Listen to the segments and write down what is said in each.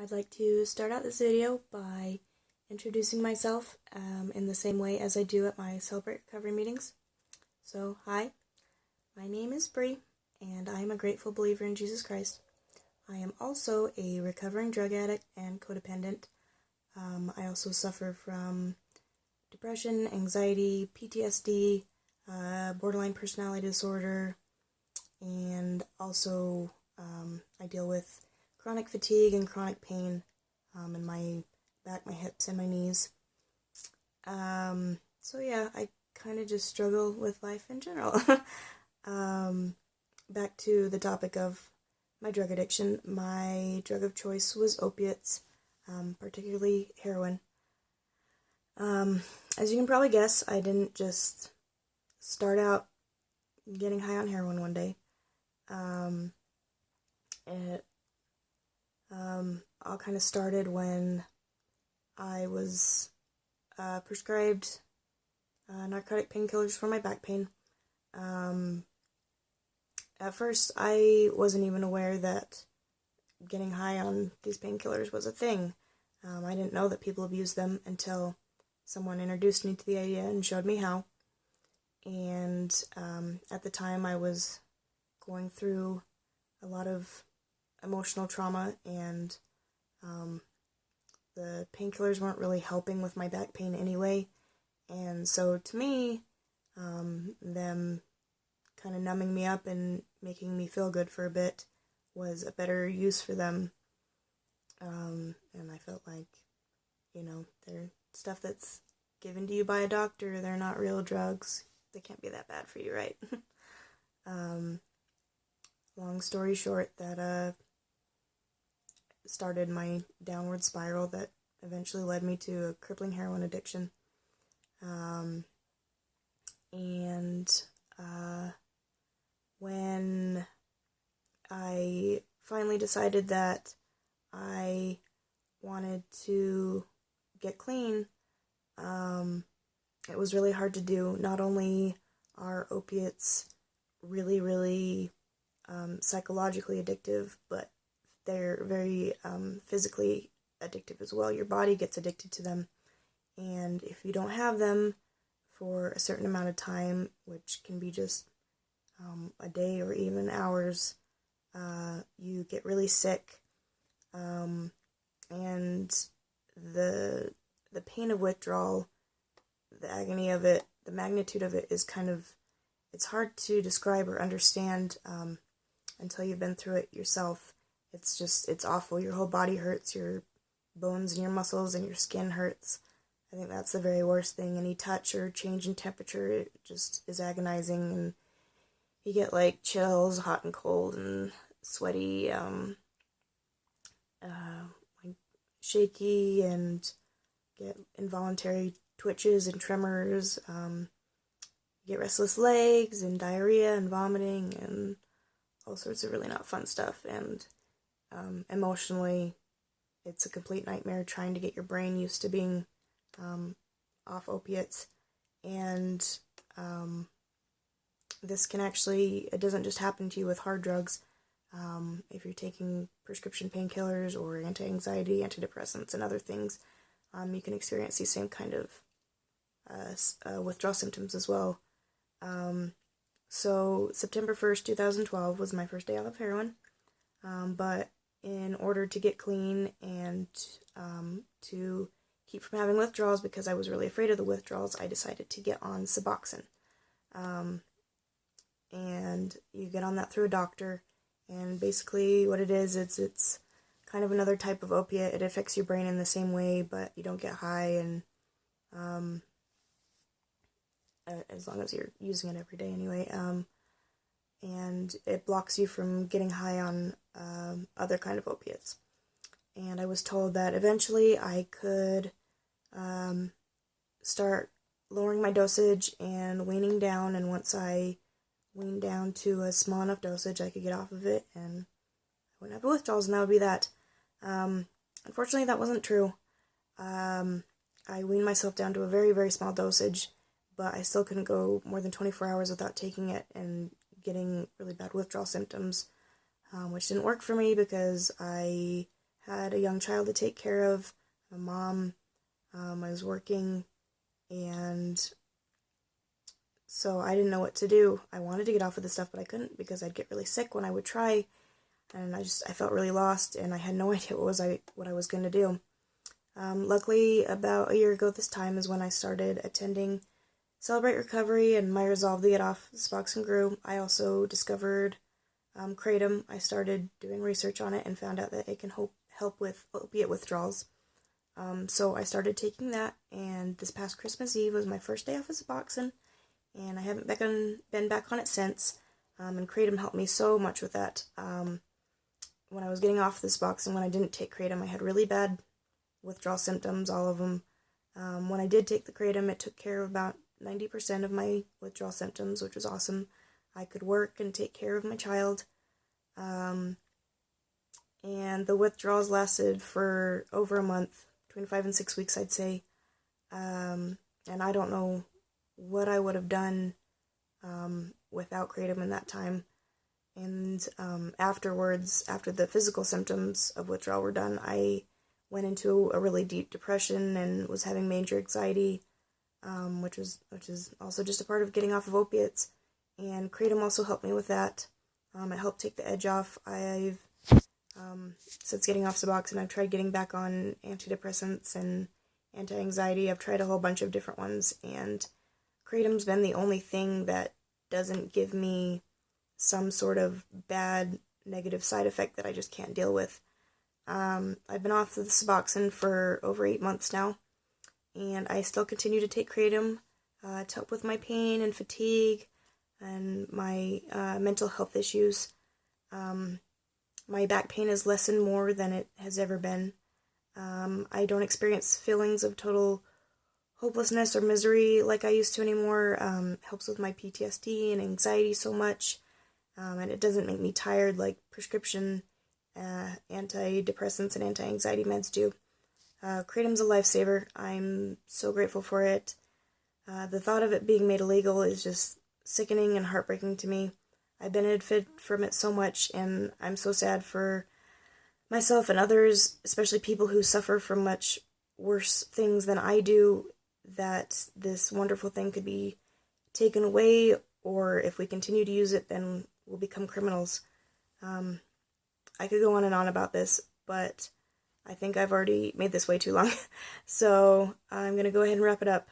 I'd like to start out this video by introducing myself in the same way as I do at my Celebrate Recovery meetings. So, hi, my name is Bree, and I am a grateful believer in Jesus Christ. I am also a recovering drug addict and codependent. I also suffer from depression, anxiety, PTSD, borderline personality disorder, and also I deal with chronic fatigue and chronic pain in my back, my hips, and my knees. So yeah, I kind of just struggle with life in general. Back to the topic of my drug addiction. My drug of choice was opiates, particularly heroin. As you can probably guess, I didn't just start out getting high on heroin one day. It all kind of started when I was prescribed narcotic painkillers for my back pain. At first, I wasn't even aware that getting high on these painkillers was a thing. I didn't know that people abused them until someone introduced me to the idea and showed me how. And at the time, I was going through a lot of emotional trauma, and the painkillers weren't really helping with my back pain anyway. And so to me, them kind of numbing me up and making me feel good for a bit was a better use for them. And I felt like, they're stuff that's given to you by a doctor. They're not real drugs. They can't be that bad for you, right? Long story short, that started my downward spiral that eventually led me to a crippling heroin addiction. When I finally decided that I wanted to get clean, it was really hard to do. Not only are opiates really, really psychologically addictive, but they're very physically addictive as well. Your body gets addicted to them, and if you don't have them for a certain amount of time, which can be just a day or even hours, you get really sick, and the pain of withdrawal, the agony of it, the magnitude of it is it's hard to describe or understand until you've been through it yourself. It's awful. Your whole body hurts, your bones and your muscles and your skin hurts. I think that's the very worst thing. Any touch or change in temperature, it just is agonizing, and you get like chills, hot and cold and sweaty, like shaky, and get involuntary twitches and tremors. You get restless legs and diarrhea and vomiting and all sorts of really not fun stuff. And emotionally, it's a complete nightmare trying to get your brain used to being off opiates. And this can actually, it doesn't just happen to you with hard drugs. If you're taking prescription painkillers or anti-anxiety, antidepressants, and other things, you can experience these same kind of withdrawal symptoms as well. So September 1st, 2012 was my first day off of heroin, but in order to get clean and to keep from having withdrawals, because I was really afraid of the withdrawals, I decided to get on Suboxone. And you get on that through a doctor, and basically what it is, it's kind of another type of opiate. It affects your brain in the same way, but you don't get high, and as long as you're using it every day anyway. And it blocks you from getting high on other kind of opiates. And I was told that eventually I could start lowering my dosage and weaning down, and once I weaned down to a small enough dosage, I could get off of it and I wouldn't have withdrawals, and that would be that. Unfortunately, that wasn't true. I weaned myself down to a very, very small dosage, but I still couldn't go more than 24 hours without taking it and getting really bad withdrawal symptoms, which didn't work for me because I had a young child to take care of, a mom, I was working, and so I didn't know what to do. I wanted to get off of this stuff, but I couldn't because I'd get really sick when I would try, and I felt really lost, and I had no idea what I was going to do. Luckily, about a year ago this time is when I started attending Celebrate Recovery, and my resolve to get off Suboxone grew. I also discovered Kratom. I started doing research on it and found out that it can help with opiate withdrawals. So I started taking that, and this past Christmas Eve was my first day off of Suboxone, and I haven't been back on it since, and Kratom helped me so much with that. When I was getting off the Suboxone, when I didn't take Kratom, I had really bad withdrawal symptoms, all of them. When I did take the Kratom, it took care of about 90% of my withdrawal symptoms, which was awesome. I could work and take care of my child. And the withdrawals lasted for over a month, between 5 and 6 weeks, I'd say. And I don't know what I would have done without Kratom in that time. And afterwards, after the physical symptoms of withdrawal were done, I went into a really deep depression and was having major anxiety, which is also just a part of getting off of opiates. And Kratom also helped me with that. It helped take the edge off. I've since getting off Suboxone, I've tried getting back on antidepressants and anti-anxiety. I've tried a whole bunch of different ones, and Kratom's been the only thing that doesn't give me some sort of bad negative side effect that I just can't deal with. I've been off the Suboxone for over 8 months now, and I still continue to take Kratom to help with my pain and fatigue and my mental health issues. My back pain has lessened more than it has ever been. I don't experience feelings of total hopelessness or misery like I used to anymore. It helps with my PTSD and anxiety so much, and it doesn't make me tired like prescription antidepressants and anti-anxiety meds do. Kratom's a lifesaver. I'm so grateful for it. The thought of it being made illegal is just sickening and heartbreaking to me. I benefited from it so much, and I'm so sad for myself and others, especially people who suffer from much worse things than I do, that this wonderful thing could be taken away, or if we continue to use it, then we'll become criminals. I could go on and on about this, but I think I've already made this way too long. So I'm going to go ahead and wrap it up.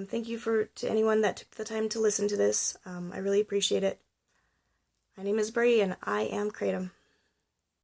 Thank you to anyone that took the time to listen to this. I really appreciate it. My name is Bree, and I am Kratom.